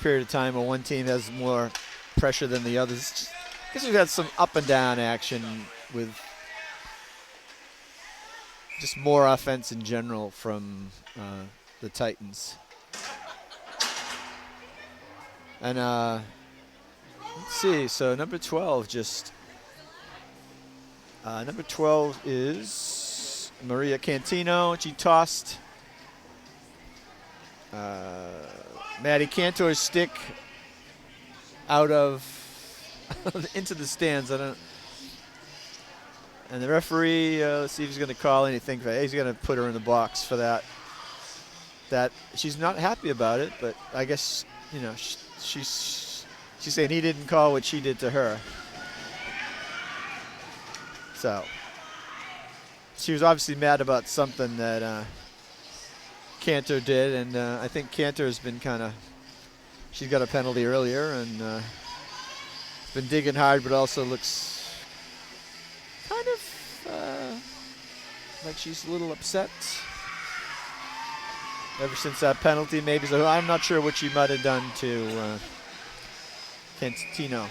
period of time where one team has more pressure than the others. I guess we've had some up and down action with just more offense in general from the Titans. And let's see. So number 12 number 12 is Maria Cantino. She tossed Maddie Cantor's stick out of into the stands. And the referee, let's see if he's going to call anything. He's going to put her in the box for that. That she's not happy about it, but I guess she's saying he didn't call what she did to her. So she was obviously mad about something that Cantor did, and I think Cantor has been she's got a penalty earlier and been digging hard, but also looks kind of like she's a little upset ever since that penalty, maybe. So I'm not sure what she might have done to Cantino.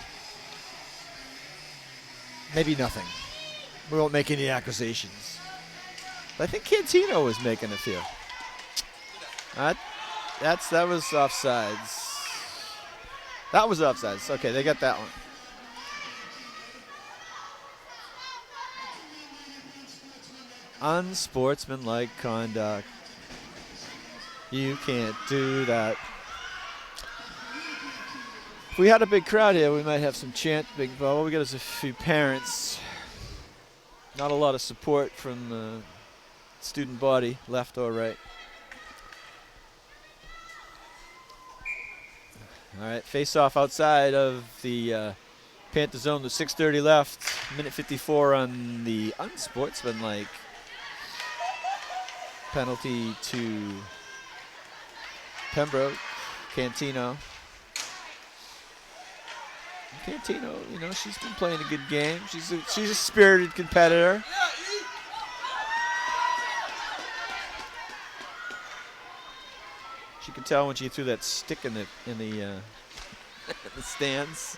Maybe nothing. We won't make any accusations. But I think Cantino was making a few. That was offsides. That was offsides. Okay, they got that one. Unsportsmanlike conduct. You can't do that. If we had a big crowd here, we might have some chant. All we got is a few parents. Not a lot of support from the student body, left or right. All right, face off outside of the Panther zone. There's 6:30 left. Minute 54 on the unsportsmanlike penalty to Pembroke. Cantino, you know, she's been playing a good game. She's a spirited competitor. She could tell when she threw that stick in the the stands.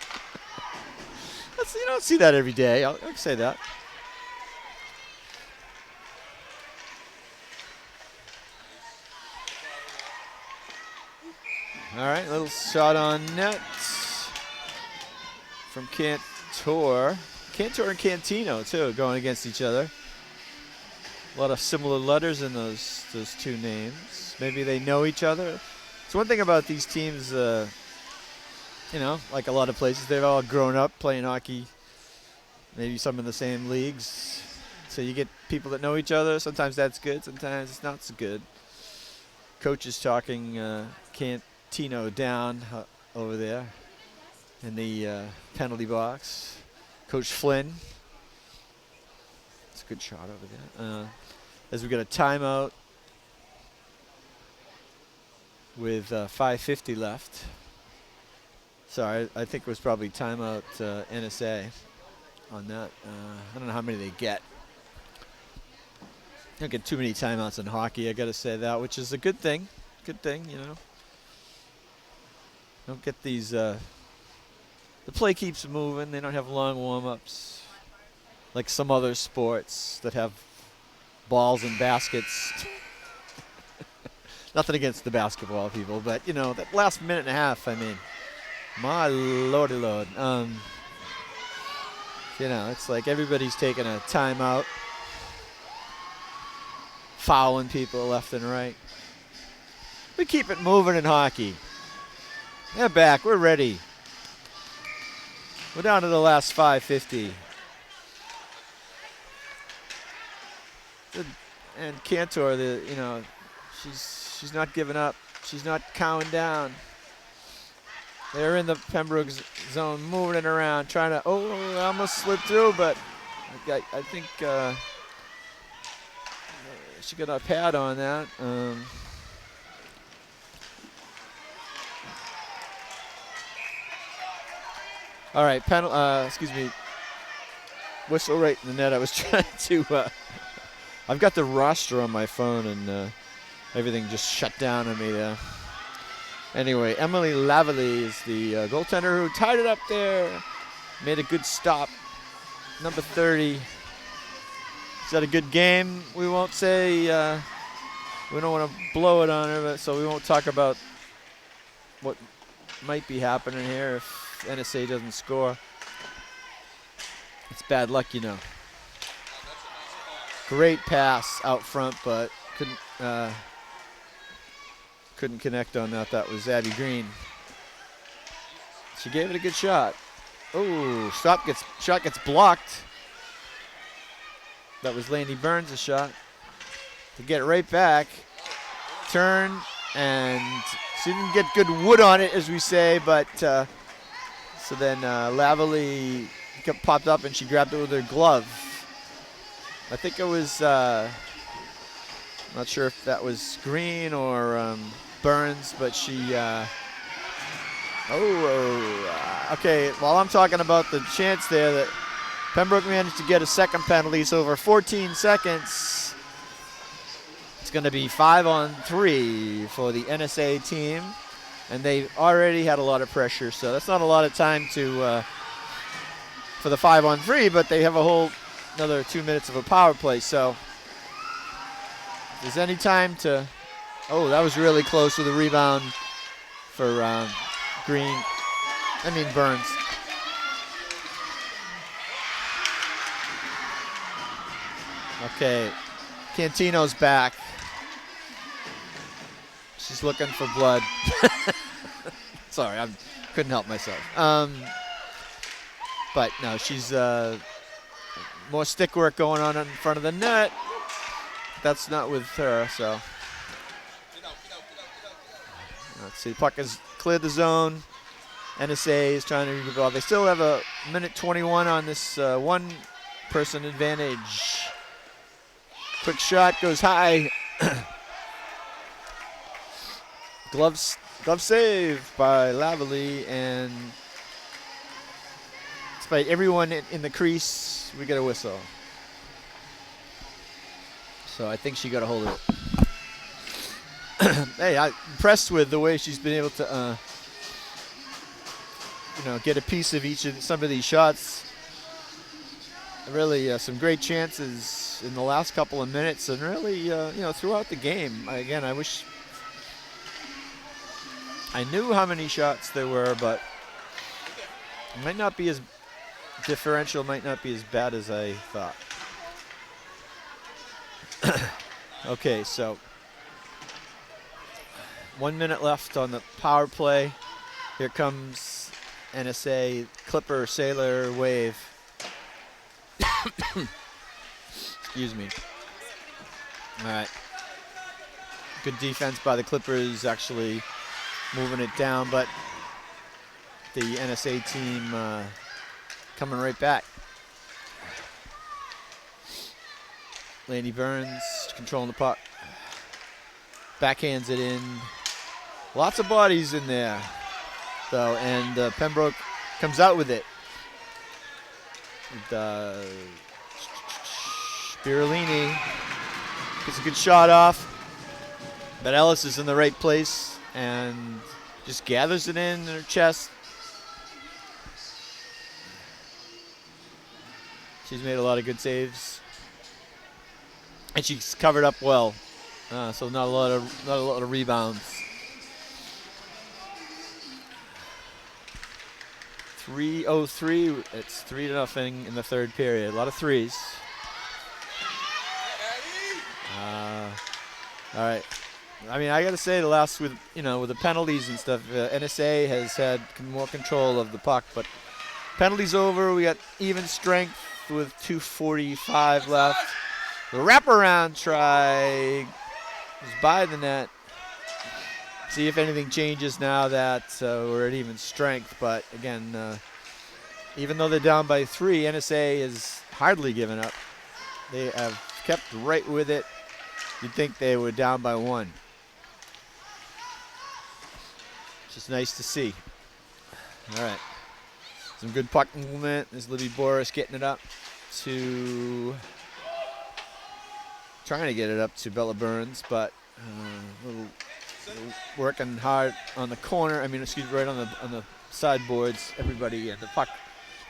You don't see that every day. I'll say that. All right, little shot on net from Cantor. Cantor and Cantino, too, going against each other. A lot of similar letters in those two names. Maybe they know each other. It's one thing about these teams, you know, like a lot of places, they've all grown up playing hockey, maybe some in the same leagues. So you get people that know each other. Sometimes that's good, sometimes it's not so good. Coach is talking Cantino down over there in the penalty box. Coach Flynn. It's a good shot over there. As we got a timeout with 5:50 left. Sorry, I think it was probably timeout NSA on that. I don't know how many they get. Don't get too many timeouts in hockey, I got to say that, which is a good thing. Good thing, you know. Don't get these. The play keeps moving. They don't have long warm-ups like some other sports that have balls and baskets. Nothing against the basketball people, but, you know, that last minute and a half, I mean, my lordy lord. You know, it's like everybody's taking a timeout, fouling people left and right. We keep it moving in hockey. They're back. We're ready. We're down to the last 5:50. And Cantor, you know, she's not giving up. She's not cowing down. They're in the Pembroke zone, moving it around, trying to. Oh, I almost slipped through, but I think she got a pad on that. All right, excuse me. Whistle right in the net. I was trying to. I've got the roster on my phone, and everything just shut down on me there. Anyway, Emily Lavallee is the goaltender who tied it up there. Made a good stop. Number 30. She's had a good game. We won't say, we don't want to blow it on her, but so we won't talk about what might be happening here if NSA doesn't score. It's bad luck, you know. Great pass out front, but couldn't connect on that. That was Abby Green. She gave it a good shot. Oh, shot gets blocked. That was Landy Burns' shot. To get it right back. Turn, and she didn't get good wood on it, as we say, but so then Lavallee popped up and she grabbed it with her glove. I think it was, not sure if that was Green or Burns, but she, okay, while I'm talking about the chance there that Pembroke managed to get a second penalty, so over 14 seconds, it's going to be 5-on-3 for the NSA team, and they've already had a lot of pressure, so that's not a lot of time to for the 5-on-3, but they have another 2 minutes of a power play, so if there's any time to, that was really close with a rebound for Green. I mean Burns. Okay, Cantino's back. She's looking for blood. Sorry, I couldn't help myself. But no, she's more stick work going on in front of the net. That's not with her, so. Let's see, puck has cleared the zone. NSA is trying to rebound the ball. They still have a minute 21 on this one-person advantage. Quick shot goes high. Glove save by Lavely, and despite everyone in the crease, we get a whistle. So I think she got a hold of it. Hey, I'm impressed with the way she's been able to, get a piece of some of these shots. Really, some great chances in the last couple of minutes, and really, throughout the game. Again, I wish I knew how many shots there were, but it might not be as differential, might not be as bad as I thought. Okay, so 1 minute left on the power play. Here comes NSA Clipper Sailor Wave. Excuse me. All right. Good defense by the Clippers, actually moving it down, but the NSA team coming right back. Laney Burns controlling the puck. Backhands it in. Lots of bodies in there, though, and Pembroke comes out with it. Spirulini gets a good shot off, but Ellis is in the right place and just gathers it in her chest. She's made a lot of good saves, and she's covered up well, so not a lot of rebounds. 3:03. It's 3-0 in the third period. A lot of threes. All right. I mean, I got to say, the last with the penalties and stuff, NSA has had more control of the puck, but penalties over. We got even strength with 2:45 left. The wraparound try is by the net. See if anything changes now that we're at even strength. But again, even though they're down by 3, NSA has hardly given up. They have kept right with it. You'd think they were down by 1. It's just nice to see. All right. Some good puck movement. There's Libby Boris getting it up to, trying to get it up to Bella Burns, but working hard on the corner. Right on the sideboards. Everybody, and the puck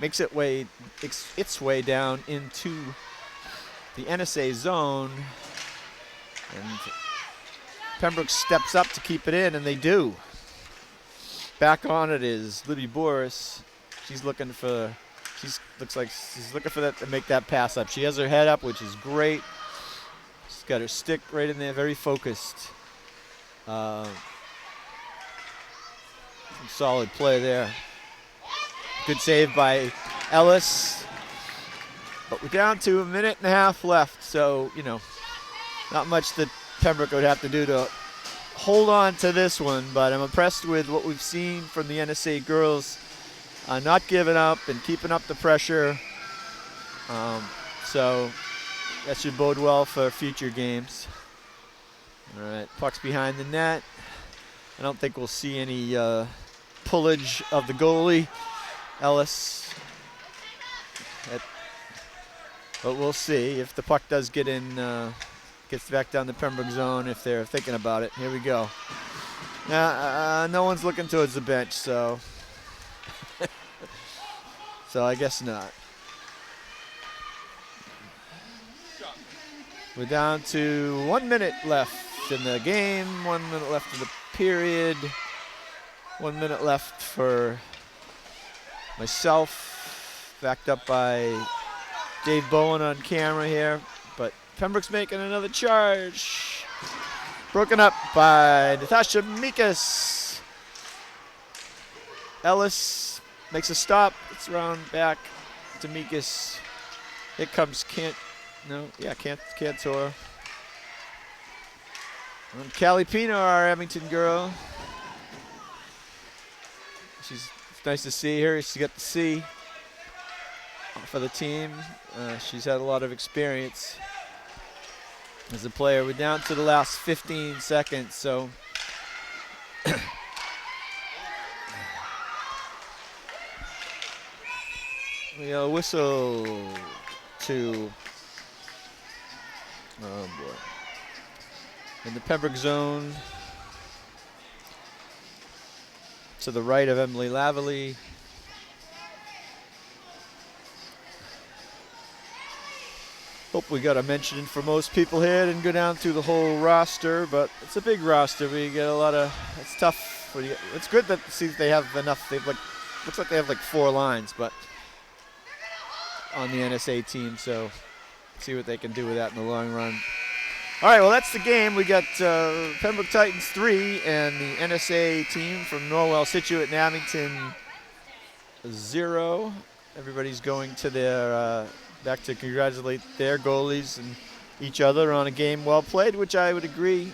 makes its way down into the NSA zone, and Pembroke steps up to keep it in, and they do. Back on it is Libby Boris. She looks like she's looking for that to make that pass up. She has her head up, which is great. She's got her stick right in there, very focused. Solid play there. Good save by Ellis. But we're down to 1.5 minutes left, so, not much that Pembroke would have to do to hold on to this one, but I'm impressed with what we've seen from the NSA girls, not giving up and keeping up the pressure. So that should bode well for future games. All right, puck's behind the net. I don't think we'll see any pullage of the goalie, Ellis. But we'll see if the puck does get in, gets back down the Pembroke zone if they're thinking about it. Here we go. Now, no one's looking towards the bench, so so I guess not. We're down to 1 minute left in the game, 1 minute left in the period, 1 minute left for Myself, backed up by Dave Bowen on camera here, but Pembroke's making another charge. Broken up by Natasha Mikas. Ellis makes a stop. It's round back to Mikas. Here comes Cantor. And Callie Pino, our Abington girl. It's nice to see her. She got the C for the team. She's had a lot of experience as a player. We're down to the last 15 seconds, so we got a whistle to, oh boy, in the Pembroke zone to the right of Emily Lavallee. Hope we got a mention for most people here. Didn't go down through the whole roster, but it's a big roster. We get a lot of, it's tough. It's good that see they have enough. They've looks like they have like 4 lines, but on the NSA team, so see what they can do with that in the long run. All right, well, that's the game. We got Pembroke Titans 3 and the NSA team from Norwell, Scituate, and Abington 0. Everybody's going to their back to congratulate their goalies and each other on a game well played, which I would agree.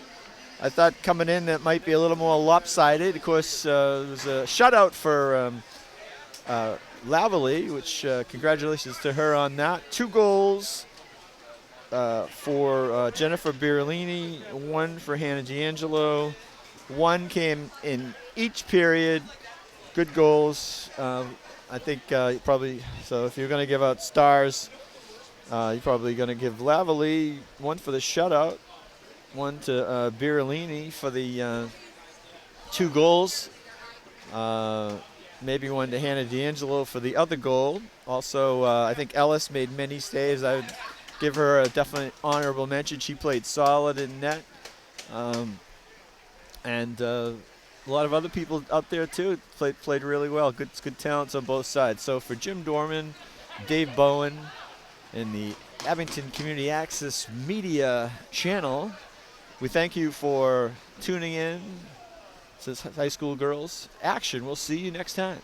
I thought coming in that might be a little more lopsided. Of course, it was a shutout for Lavallee, which congratulations to her on that. 2 goals for Jennifer Birolini, 1 for Hannah D'Angelo. 1 came in each period. Good goals. I think probably, so if you're going to give out stars, you're probably going to give Lavallee 1 for the shutout, 1 to Birolini for the 2 goals. Maybe 1 to Hannah D'Angelo for the other goal. Also, I think Ellis made many saves. I would give her a definite honorable mention. She played solid in net. And a lot of other people out there too played really well. Good talents on both sides. So for Jim Dorman, Dave Bowen, and the Abington Community Access Media Channel, we thank you for tuning in. This is High School Girls Action. We'll see you next time.